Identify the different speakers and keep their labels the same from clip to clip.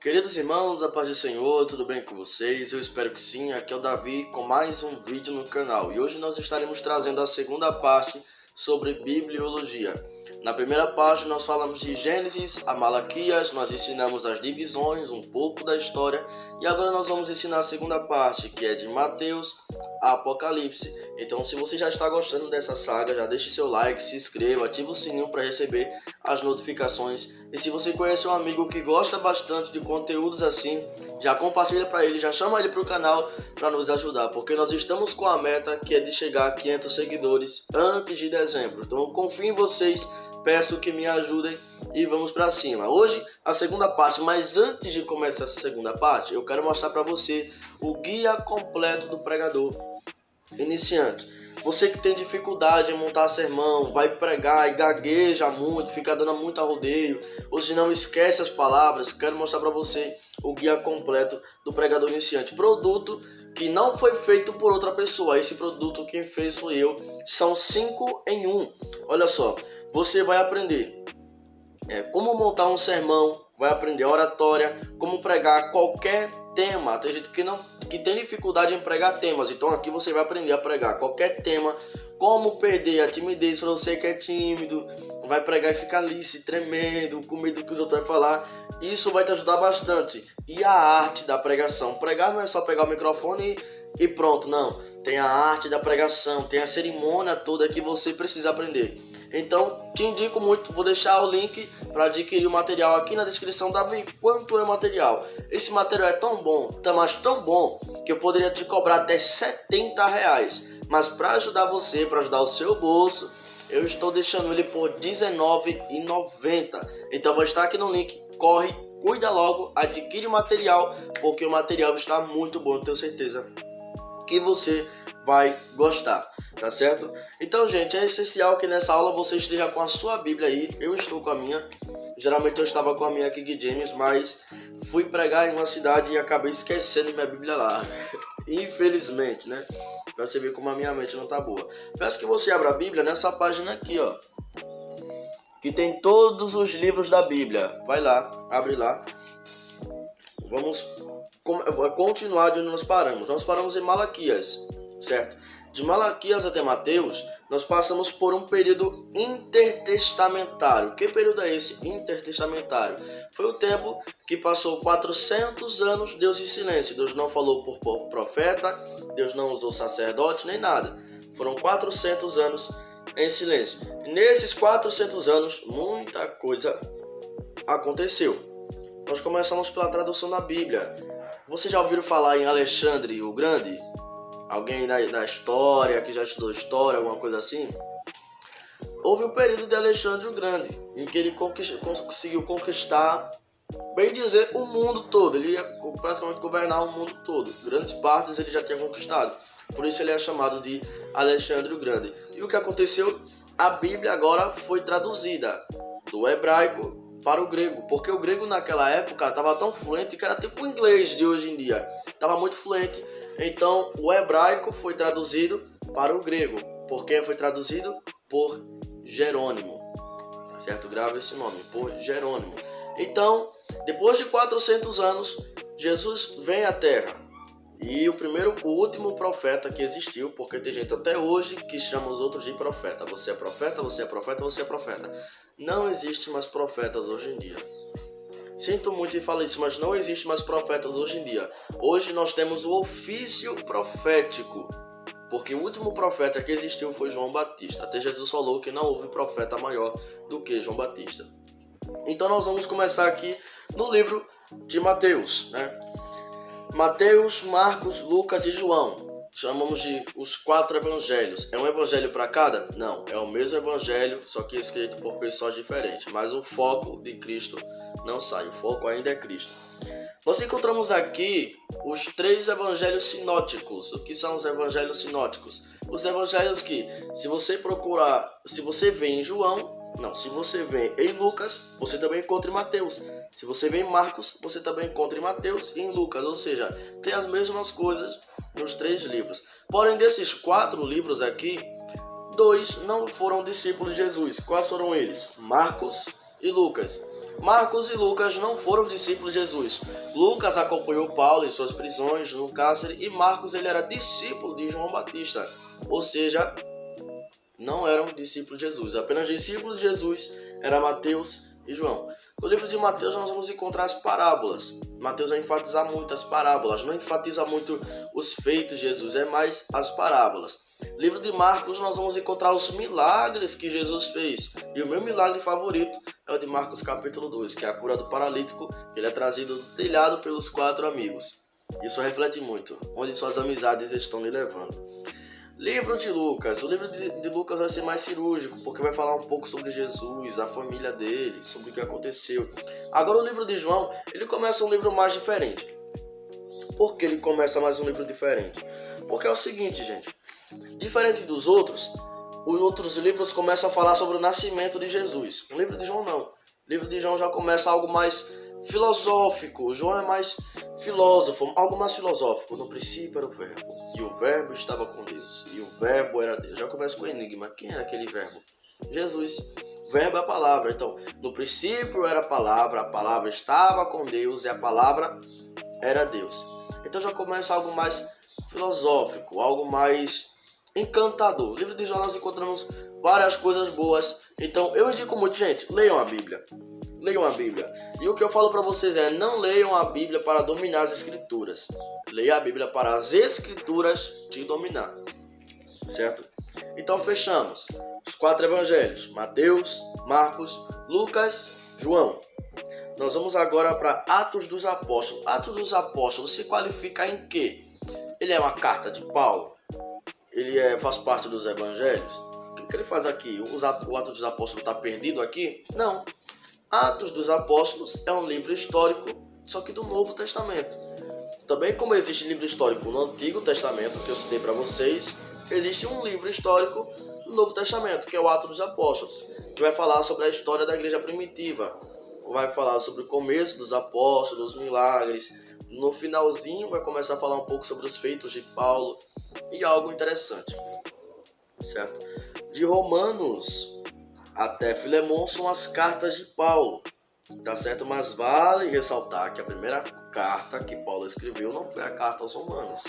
Speaker 1: Queridos irmãos, a paz do Senhor, tudo bem com vocês? Eu espero que sim. Aqui é o Davi com mais um vídeo no canal. E hoje nós estaremos trazendo a segunda parte sobre bibliologia. Na primeira parte nós falamos de Gênesis a Malaquias, nós ensinamos as divisões, um pouco da história. E agora nós vamos ensinar a segunda parte, que é de Mateus a Apocalipse. Então, se você já está gostando dessa saga, já deixe seu like, se inscreva, ative o sininho para receber as notificações. E se você conhece um amigo que gosta bastante de conteúdos assim, já compartilha para ele, já chama ele para o canal para nos ajudar, porque nós estamos com a meta que é de chegar a 500 seguidores antes de dezembro. Então eu confio em vocês, peço que me ajudem e vamos para cima. Hoje a segunda parte, mas antes de começar essa segunda parte, eu quero mostrar para você o guia completo do pregador iniciante. Você que tem dificuldade em montar sermão, vai pregar e gagueja muito, fica dando muito rodeio, ou se não esquece as palavras, quero mostrar para você o guia completo do pregador iniciante. Produto que não foi feito por outra pessoa, esse produto quem fez sou eu. São 5 em 1. Olha só, você vai aprender como montar um sermão, vai aprender oratória, como pregar qualquer tema. Tem gente que tem dificuldade em pregar temas, então aqui você vai aprender a pregar qualquer tema, como perder a timidez para você que é tímido, vai pregar e ficar ali se tremendo, com medo do que os outros vão falar. Isso vai te ajudar bastante. E a arte da pregação, pregar não é só pegar o microfone e pronto, não. Tem a arte da pregação, tem a cerimônia toda que você precisa aprender. Então, te indico muito, vou deixar o link para adquirir o material aqui na descrição. Davi, quanto é o material? Esse material é tão bom, mas tão bom, que eu poderia te cobrar até R$70. Mas para ajudar você, para ajudar o seu bolso, eu estou deixando ele por R$19,90. Então vai estar aqui no link, corre, cuida logo, adquire o material, porque o material está muito bom, tenho certeza que você vai gostar, tá certo? Então, gente, é essencial que nessa aula você esteja com a sua Bíblia aí. Eu estou com a minha. Geralmente eu estava com a minha King James, mas fui pregar em uma cidade e acabei esquecendo minha Bíblia lá. Infelizmente, né? Pra você ver como a minha mente não tá boa. Peço que você abra a Bíblia nessa página aqui, ó, que tem todos os livros da Bíblia. Vai lá, abre lá. Vamos continuar de onde nós paramos. Nós paramos em Malaquias, certo? De Malaquias até Mateus, nós passamos por um período intertestamentário. Que período é esse intertestamentário? Foi o tempo que passou 400 anos Deus em silêncio. Deus não falou por profeta, Deus não usou sacerdote, nem nada. Foram 400 anos em silêncio. Nesses 400 anos, muita coisa aconteceu. Nós começamos pela tradução da Bíblia. Vocês já ouviram falar em Alexandre o Grande? Alguém na história, que já estudou história, alguma coisa assim? Houve um período de Alexandre o Grande, em que ele conseguiu conquistar, bem dizer, o mundo todo. Ele ia praticamente governar o mundo todo. Grandes partes ele já tinha conquistado. Por isso ele é chamado de Alexandre o Grande. E o que aconteceu? A Bíblia agora foi traduzida do hebraico para o grego, porque o grego naquela época estava tão fluente que era tipo o inglês de hoje em dia. Estava muito fluente. Então, o hebraico foi traduzido para o grego. Por quem foi traduzido? Por Jerônimo. Certo? Grava esse nome, por Jerônimo. Então, depois de 400 anos, Jesus vem à Terra. E o último profeta que existiu, porque tem gente até hoje que chama os outros de profeta. Você é profeta, você é profeta, você é profeta. Não existe mais profetas hoje em dia. Sinto muito em falar isso, mas não existe mais profetas hoje em dia. Hoje nós temos o ofício profético, porque o último profeta que existiu foi João Batista. Até Jesus falou que não houve profeta maior do que João Batista. Então nós vamos começar aqui no livro de Mateus, né? Mateus, Marcos, Lucas e João. Chamamos de os 4 evangelhos. É um evangelho para cada? Não, é o mesmo evangelho, só que escrito por pessoas diferentes. Mas o foco de Cristo não sai, o foco ainda é Cristo. Nós encontramos aqui os 3 evangelhos sinóticos. O que são os evangelhos sinóticos? Os evangelhos que, se você procurar, se você vê em João, se você vê em Lucas, você também encontra em Mateus. Se você vê em Marcos, você também encontra em Mateus e em Lucas. Ou seja, tem as mesmas coisas nos 3 livros. Porém, desses 4 livros aqui, 2 não foram discípulos de Jesus. Quais foram eles? Marcos e Lucas. Marcos e Lucas não foram discípulos de Jesus. Lucas acompanhou Paulo em suas prisões, no cárcere, e Marcos ele era discípulo de João Batista. Ou seja, não eram discípulos de Jesus. Apenas discípulos de Jesus eram Mateus e João. No livro de Mateus nós vamos encontrar as parábolas. Mateus vai enfatizar muito as parábolas, não enfatiza muito os feitos de Jesus, é mais as parábolas. No livro de Marcos nós vamos encontrar os milagres que Jesus fez. E o meu milagre favorito é o de Marcos capítulo 2, que é a cura do paralítico, que ele é trazido do telhado pelos 4 amigos. Isso reflete muito onde suas amizades estão lhe levando. Livro de Lucas. O livro de Lucas vai ser mais cirúrgico, porque vai falar um pouco sobre Jesus, a família dele, sobre o que aconteceu. Agora o livro de João, ele começa um livro mais diferente. Por que ele começa mais um livro diferente? Porque é o seguinte, gente. Diferente dos outros, os outros livros começam a falar sobre o nascimento de Jesus. O livro de João não. O livro de João já começa algo mais filosófico. João é mais filósofo, algo mais filosófico. No princípio era o verbo, e o verbo estava com Deus, e o verbo era Deus. Já começa com o enigma. Quem era aquele verbo? Jesus. O verbo é a palavra. Então, no princípio era a palavra estava com Deus, e a palavra era Deus. Então já começa algo mais filosófico, algo mais encantador. No livro de João nós encontramos várias coisas boas. Então eu indico muito, gente, leiam a Bíblia. Leiam a Bíblia. E o que eu falo para vocês é, não leiam a Bíblia para dominar as Escrituras. Leia a Bíblia para as Escrituras te dominar. Certo? Então fechamos. Os 4 evangelhos. Mateus, Marcos, Lucas, João. Nós vamos agora para Atos dos Apóstolos. Atos dos Apóstolos se qualifica em quê? Ele é uma carta de Paulo? Ele faz parte dos evangelhos? O que ele faz aqui? O Atos dos Apóstolos está perdido aqui? Não. Atos dos Apóstolos é um livro histórico, só que do Novo Testamento. Também como existe livro histórico no Antigo Testamento, que eu citei para vocês, existe um livro histórico no Novo Testamento, que é o Atos dos Apóstolos, que vai falar sobre a história da igreja primitiva, vai falar sobre o começo dos apóstolos, os milagres. No finalzinho vai começar a falar um pouco sobre os feitos de Paulo e algo interessante, certo? De Romanos até Filemon são as cartas de Paulo, tá certo? Mas vale ressaltar que a primeira carta que Paulo escreveu não foi a carta aos Romanos,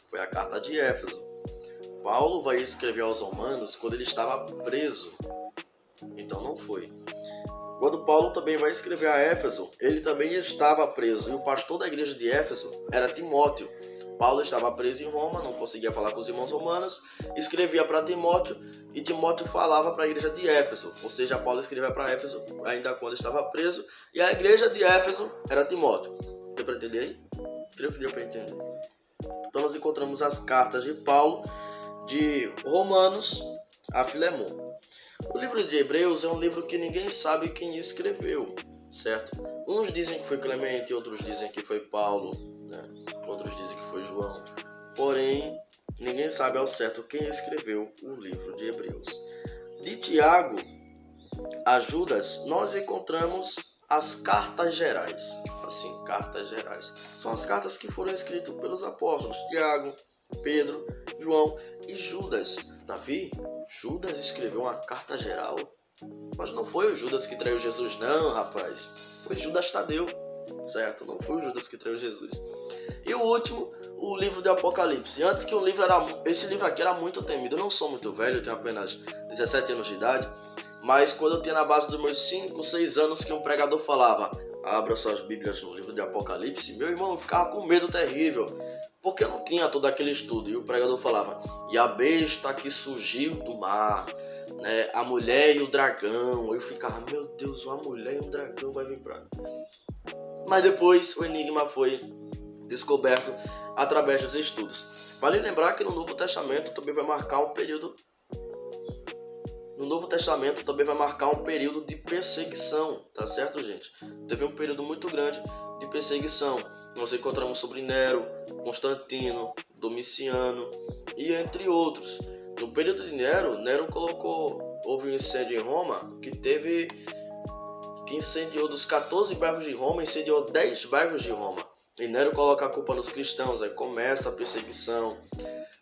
Speaker 1: foi a carta de Éfeso. Paulo vai escrever aos Romanos quando ele estava preso, então não foi. Quando Paulo também vai escrever a Éfeso, ele também estava preso, e o pastor da igreja de Éfeso era Timóteo. Paulo estava preso em Roma, não conseguia falar com os irmãos romanos, escrevia para Timóteo, e Timóteo falava para a igreja de Éfeso, ou seja, Paulo escrevia para Éfeso ainda quando estava preso, e a igreja de Éfeso era Timóteo. Deu para entender aí? Creio que deu para entender. Então nós encontramos as cartas de Paulo, de Romanos a Filemon. O livro de Hebreus é um livro que ninguém sabe quem escreveu, certo? Uns dizem que foi Clemente, outros dizem que foi Paulo, né? Outros dizem que foi João. Porém, ninguém sabe ao certo quem escreveu o livro de Hebreus. De Tiago a Judas, nós encontramos as cartas gerais. Assim, cartas gerais. São as cartas que foram escritas pelos apóstolos Tiago, Pedro, João e Judas. Davi, Judas escreveu uma carta geral? Mas não foi o Judas que traiu Jesus, não, rapaz. Foi Judas Tadeu, certo? Não foi o Judas que traiu Jesus. E o último, o livro de Apocalipse. Antes que o livro esse livro aqui era muito temido. Eu não sou muito velho, eu tenho apenas 17 anos de idade. Mas quando eu tinha na base dos meus 5, 6 anos que um pregador falava: abra suas bíblias no livro de Apocalipse, meu irmão, eu ficava com medo terrível. Porque eu não tinha todo aquele estudo. E o pregador falava: e a besta que surgiu do mar, né, a mulher e o dragão. Eu ficava: meu Deus, uma mulher e um dragão vai vir pra mim. Mas depois o enigma foi descoberto através dos estudos. Vale lembrar que no Novo Testamento também vai marcar um período. No Novo Testamento também vai marcar um período de perseguição, tá certo, gente? Teve um período muito grande de perseguição. Nós encontramos sobre Nero, Constantino, Domiciano e entre outros. No período de Nero houve um incêndio em Roma que incendiou dos 14 bairros de Roma, incendiou 10 bairros de Roma. E Nero coloca a culpa nos cristãos, aí começa a perseguição.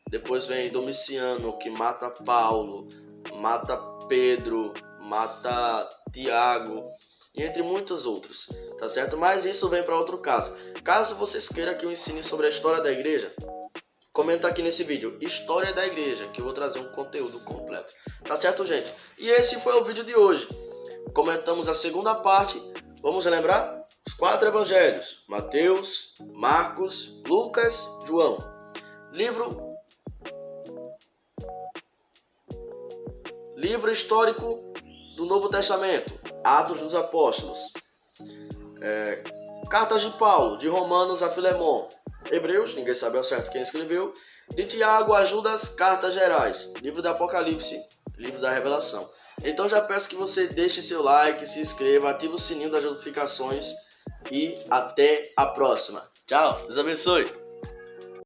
Speaker 1: Depois vem Domiciano, que mata Paulo, mata Pedro, mata Tiago. e entre muitas outras, tá certo? Mas isso vem para outro caso. Caso vocês queiram que eu ensine sobre a história da igreja, comenta aqui nesse vídeo, História da Igreja, que eu vou trazer um conteúdo completo. Tá certo, gente? E esse foi o vídeo de hoje. Comentamos a segunda parte. Vamos relembrar? Os 4 evangelhos: Mateus, Marcos, Lucas, João. Livro histórico do Novo Testamento: Atos dos Apóstolos. Cartas de Paulo, de Romanos a Filemon. Hebreus, ninguém sabe ao certo quem escreveu. De Tiago a Judas, cartas gerais. Livro do Apocalipse, livro da Revelação. Então já peço que você deixe seu like, se inscreva, ative o sininho das notificações e até a próxima. Tchau, Deus abençoe.